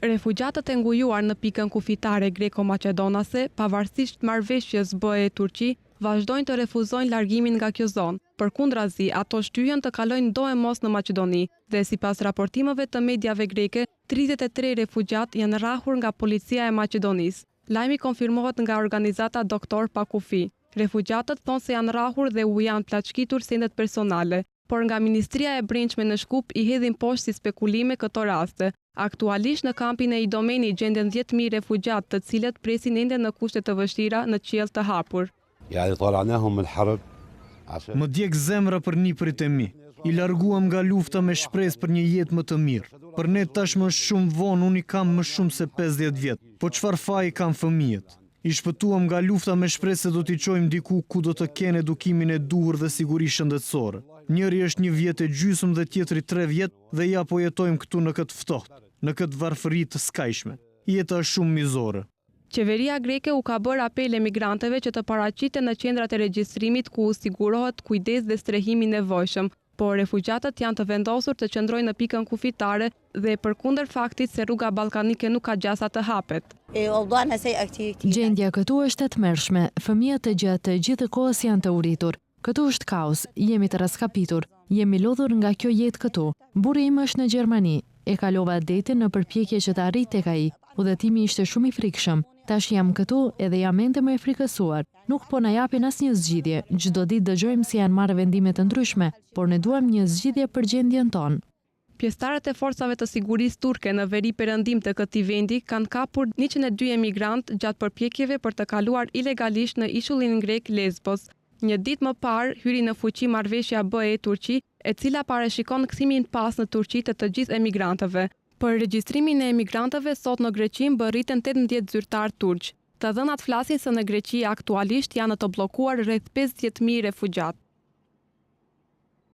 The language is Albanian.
Refugjatët e ngujuar në pikën kufitare greko-maqedonase, pavarësisht marrëveshjes BE-Turqi, vazhdojnë të refuzojnë largimin nga kjo zonë. Përkundrazi, ato shtyhen të kalojnë do e mos në Maqedoni dhe sipas raportimeve të mediave greke, 33 refugjat janë rrahur nga policia e Maqedonisë. Lajmi konfirmohet nga organizata Doktor pa kufi. Refugjatët thonë se janë rrahur dhe u janë plaçkitur sendet personale, por nga Ministria e Brendshme në Shkup i hedhin poshtë si spekulime këto raste. Aktualisht në kampin e Idomeni gjenden 10.000 refugjat të cilët presin ende në kushte të vështira në qiell të hapur. Më djeg zemra për nipërit e mi. I larguam nga lufta me shpresë për një jetë më të mirë. Për ne tashmë është shumë vonë, unë i kam më shumë se 50 vjet. Po çfarë faji kanë fëmijët? I shpëtuam nga lufta me shpresë se do t'i çojmë diku ku do të kenë edukimin e duhur dhe siguri shëndetësore. Njëri është 1 vjet e gjysmë dhe tjetri 3 vjet dhe ja po jetojmë këtu në këtë ftohtë, në këtë varfëri të skajshme. Jeta është shumë mizore. Qeveria greke u ka bërë apel emigrantëve që të paraqiten në qendrat e regjistrimit ku u sigurohet kujdes dhe strehimi i nevojshëm, por refugjatët janë të vendosur të qëndrojnë në pikën kufitare dhe përkundër faktit se rruga ballkanike nuk ka gjasa të hapet. Gjendja këtu është e tmerrshme, fëmijët e gjatë gjithë kohës janë të uritur. Këtu është kaos, jemi të raskapitur, jemi lodhur nga kjo jetë këtu. Burri im është në Gjermani, e kalova detin në përpjekje që të arrit tek ai. Udhëtimi ishte shumë i frikshëm. Tash jam këtu edhe jam ende më e frikësuar. Nuk po na japin asnjë zgjidhje. Çdo ditë dëgjojmë se janë marrë vendime të ndryshme, por ne duam një zgjidhje për gjendjen tonë. Pjesëtarët e forcave të sigurisë turke në veri perëndim të këtij vendi kanë kapur 102 emigrantë gjatë përpjekjeve për të kaluar ilegalisht në ishullin grek Lesbos. Një ditë më parë hyri në fuqi marrëveshja BE-Turqi, e cila parashikon kthimin pas në Turqi të gjithë emigrantëve. Për regjistrimin e emigrantëve sot në Greqi mbërriten 18 zyrtar turq. Të dhënat flasin se në Greqi aktualisht janë të bllokuar rreth 50.000 refugjat.